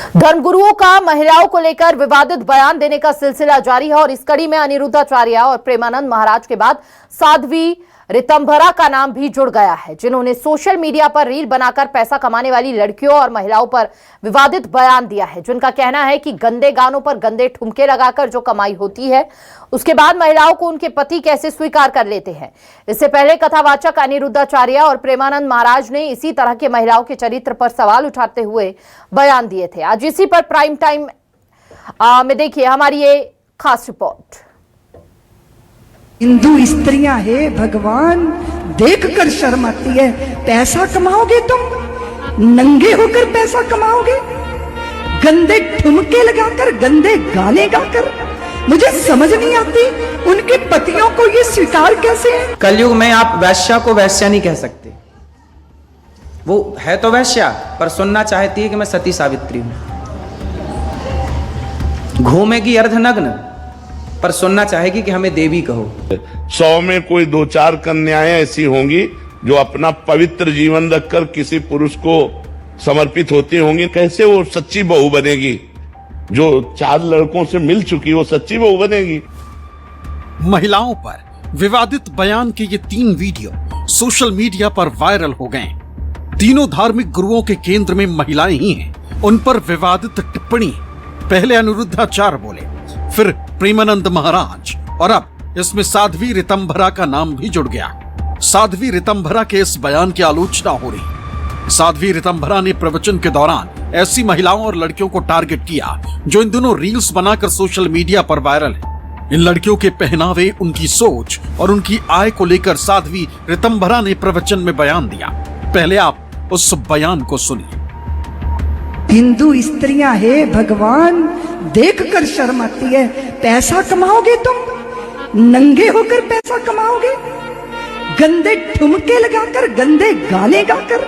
धर्मगुरुओं का महिलाओं को लेकर विवादित बयान देने का सिलसिला जारी है और इस कड़ी में अनिरुद्धाचार्य और प्रेमानंद महाराज के बाद साध्वी ऋतंभरा का नाम भी जुड़ गया है, जिन्होंने सोशल मीडिया पर रील बनाकर पैसा कमाने वाली लड़कियों और महिलाओं पर विवादित बयान दिया है, जिनका कहना है कि गंदे गानों पर गंदे ठुमके लगाकर जो कमाई होती है उसके बाद महिलाओं को उनके पति कैसे स्वीकार कर लेते हैं। इससे पहले कथावाचक अनिरुद्धाचार्य और प्रेमानंद महाराज ने इसी तरह के महिलाओं के चरित्र पर सवाल उठाते हुए बयान दिए थे। आज इसी पर प्राइम टाइम में देखिए हमारी ये खास रिपोर्ट। हिंदू स्त्रियां है भगवान, देखकर शर्म आती है। पैसा कमाओगे तुम, नंगे होकर पैसा कमाओगे, गंदे ठुमके लगाकर, गंदे गाने गाकर। मुझे समझ नहीं आती उनके पतियों को ये स्वीकार कैसे है। कलयुग में आप वैश्या को वैश्या नहीं कह सकते। वो है तो वैश्या, पर सुनना चाहती है कि मैं सती सावित्री हूं। घूमेगी अर्धनग्न, पर सुनना चाहेगी कि हमें देवी कहो। 100 में कोई 2-4 कन्याएं ऐसी होंगी जो अपना पवित्र जीवन रखकर किसी पुरुष को समर्पित होती होंगी। कैसे वो सच्ची बहू बनेगी? जो 4 लड़कों से मिल चुकी वो सच्ची बहू बनेगी? महिलाओं पर विवादित बयान के ये 3 वीडियो सोशल मीडिया पर वायरल हो गए। तीनों धार्मिक गुरुओं के केंद्र में महिलाएं ही हैं। उन पर विवादित टिप्पणी पहले अनिरुद्धाचार्य बोले, फिर प्रेमानंद महाराज और अब इसमें साध्वी ऋतंभरा का नाम भी जुड़ गया। साध्वी ऋतंभरा के इस बयान की आलोचना हो रही। साध्वी ऋतंभरा ने प्रवचन के दौरान ऐसी महिलाओं और लड़कियों को टारगेट किया जो इन दिनों रील्स बनाकर सोशल मीडिया पर वायरल है। इन लड़कियों के पहनावे, उनकी सोच और उनकी आय को लेकर साध्वी ऋतंभरा ने प्रवचन में बयान दिया। पहले आप उस बयान को सुनिए। हिंदू स्त्रियां है भगवान, देखकर शर्म आती है। पैसा कमाओगे तुम, नंगे होकर पैसा कमाओगे, गंदे ठुमके लगाकर, गंदे गाने गाकर।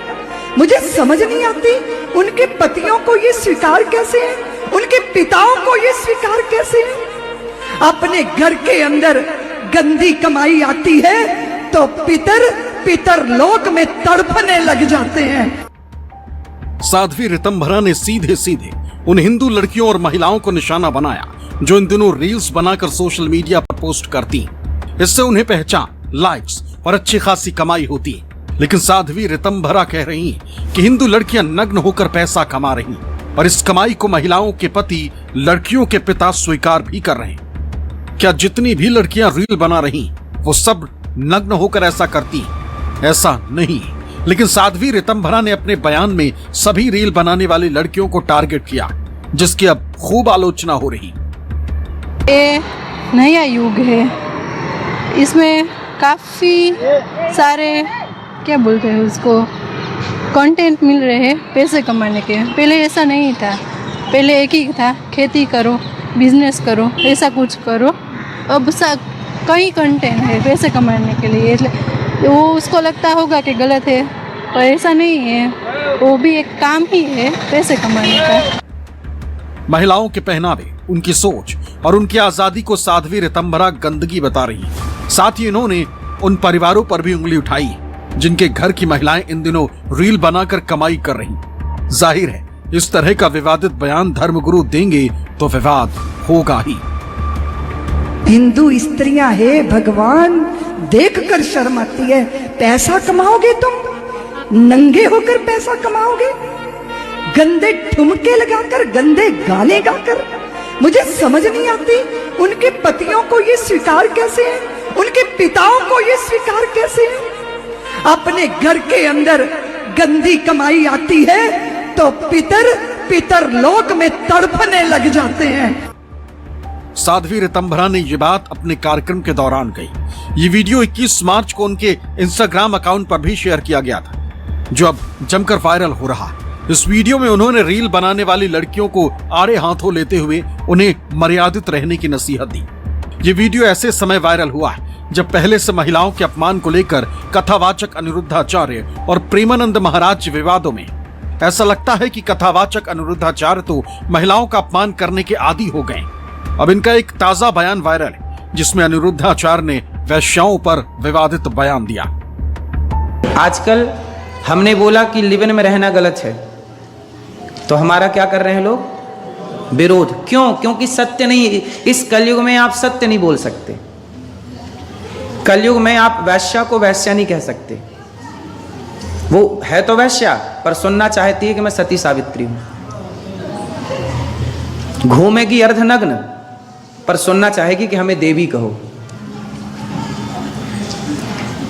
मुझे समझ नहीं आती उनके पतियों को ये स्वीकार कैसे है, उनके पिताओं को ये स्वीकार कैसे है। अपने घर के अंदर गंदी कमाई आती है तो पितर लोक में तड़पने लग जाते हैं। साध्वी ऋतंभरा ने सीधे सीधे उन हिंदू लड़कियों और महिलाओं को निशाना बनाया जो इन दिनों रील्स बनाकर सोशल मीडिया पर पोस्ट करती। इससे उन्हें पहचान, लाइक्स और अच्छी खासी कमाई होती। लेकिन साध्वी ऋतंभरा कह रही कि हिंदू लड़कियां नग्न होकर पैसा कमा रही और इस कमाई को महिलाओं के पति, लड़कियों के पिता स्वीकार भी कर रहे हैं। क्या जितनी भी लड़कियां रील बना रही वो सब नग्न होकर ऐसा करती? ऐसा नहीं। लेकिन साध्वी ऋतंभरा ने अपने बयान में सभी रील बनाने वाली लड़कियों को टारगेट किया, जिसकी अब खूब आलोचना हो रही। ये नया युग है, इसमें काफी सारे क्या बोलते हैं उसको कंटेंट मिल रहे हैं पैसे कमाने के। पहले ऐसा नहीं था, पहले एक ही था, खेती करो, बिजनेस करो, ऐसा कुछ करो। अब कई कंटेंट है पैसे कमाने के लिए। वो उसको लगता होगा कि गलत है, पर ऐसा नहीं है, वो भी एक काम ही है पैसे कमाने का। महिलाओं के पहनावे, उनकी सोच और उनकी आजादी को साध्वी ऋतंभरा गंदगी बता रही। साथ ही इन्होंने उन परिवारों पर भी उंगली उठाई जिनके घर की महिलाएं इन दिनों रील बनाकर कमाई कर रही। जाहिर है इस तरह का विवादित बयान धर्मगुरु देंगे तो विवाद होगा ही। हिंदू स्त्रियां है भगवान, देखकर शर्म आती है। पैसा कमाओगे तुम, नंगे होकर पैसा कमाओगे, गंदे ठुमके लगाकर, गंदे गाने गाकर। मुझे समझ नहीं आती उनके पतियों को ये स्वीकार कैसे है, उनके पिताओं को ये स्वीकार कैसे है। अपने घर के अंदर गंदी कमाई आती है तो पितर लोक में तड़पने लग जाते हैं। साध्वी ऋतंभरा ने ये बात अपने कार्यक्रम के दौरान कही। ये वीडियो 21 मार्च को उनके इंस्टाग्राम अकाउंट पर भी शेयर किया गया था, जो अब जमकर वायरल हो रहा। इस वीडियो में उन्होंने रील बनाने वाली लड़कियों को आड़े हाथों लेते हुए उन्हें मर्यादित रहने की नसीहत दी। ये वीडियो ऐसे समय वायरल हुआ है जब पहले से महिलाओं के अपमान को लेकर कथावाचक अनिरुद्धाचार्य और प्रेमानंद महाराज विवादों में। ऐसा लगता है कि कथावाचक अनिरुद्धाचार्य तो महिलाओं का अपमान करने के आदी हो गए। अब इनका एक ताजा बयान वायरल है जिसमें अनिरुद्धाचार्य ने वैश्याओं पर विवादित बयान दिया। आजकल हमने बोला कि लिव इन में रहना गलत है, तो हमारा क्या कर रहे हैं लोग? विरोध। क्यों? क्योंकि सत्य नहीं, इस कलयुग में आप सत्य नहीं बोल सकते। कलयुग में आप वैश्या को वैश्या नहीं कह सकते। वो है तो वैश्या, पर सुनना चाहती है कि मैं सती सावित्री हूं। घूमेगी अर्धनग्न, पर सुनना चाहेगी कि हमें देवी कहो।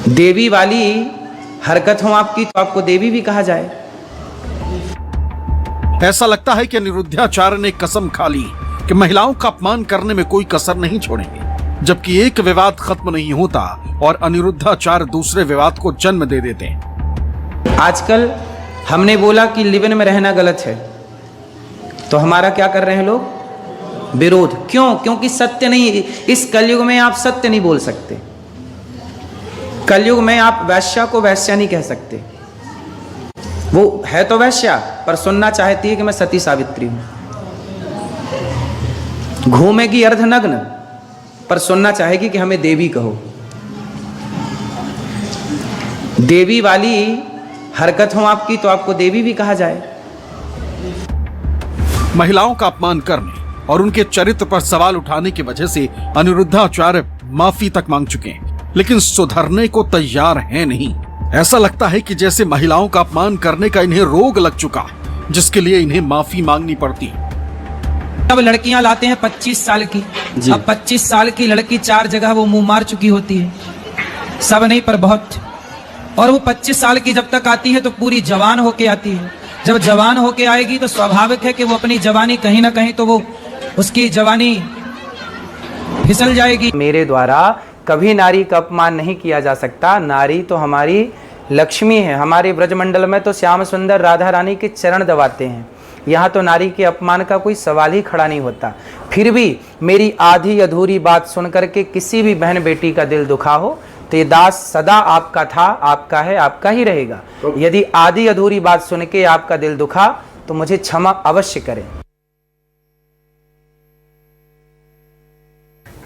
देवी वाली हरकत हो आपकी तो आपको देवी भी कहा जाए। ऐसा लगता है कि अनिरुद्धाचार्य ने कसम खा ली कि महिलाओं का अपमान करने में कोई कसर नहीं छोड़ेंगे, जबकि एक विवाद खत्म नहीं होता और अनिरुद्धाचार्य दूसरे विवाद को जन्म दे देते हैं। आजकल हमने बोला कि लिव इन में रहना गलत है, तो हमारा क्या कर रहे हैं लोग? विरोध। क्यों? क्योंकि सत्य नहीं, इस कलयुग में आप सत्य नहीं बोल सकते। कलयुग में आप वैश्या को वैश्या नहीं कह सकते। वो है तो वैश्या, पर सुनना चाहती है कि मैं सती सावित्री हूं। घूमेगी अर्धनग्न, पर सुनना चाहेगी कि हमें देवी कहो। देवी वाली हरकत हो आपकी तो आपको देवी भी कहा जाए। महिलाओं का अपमान करने और उनके चरित्र पर सवाल उठाने की वजह से अनिरुद्धाचार्य माफी तक मांग चुके हैं, लेकिन सुधरने को तैयार हैं नहीं। ऐसा लगता है कि जैसे महिलाओं का अपमान करने का इन्हें रोग लग चुका है, जिसके लिए इन्हें माफी मांगनी पड़ती है। अब लड़कियां लाते हैं 25 साल की। अब 25 साल की लड़की 4 जगह वो मुंह मार चुकी होती है, सब नहीं पर बहुत। और वो 25 साल की जब तक आती है तो पूरी जवान होके आती है। जब जवान होके आएगी तो स्वाभाविक है कि वो अपनी जवानी कहीं ना कहीं तो वो उसकी जवानी फिसल जाएगी। मेरे द्वारा कभी नारी का अपमान नहीं किया जा सकता। नारी तो हमारी लक्ष्मी है। हमारे ब्रजमंडल में तो श्याम सुंदर राधा रानी के चरण दबाते हैं। यहाँ तो नारी के अपमान का कोई सवाल ही खड़ा नहीं होता। फिर भी मेरी आधी अधूरी बात सुन करके किसी भी बहन बेटी का दिल दुखा हो तो ये दास सदा आपका था, आपका है, आपका ही रहेगा। यदि आधी अधूरी बात सुन के आपका दिल दुखा तो मुझे क्षमा अवश्य करें।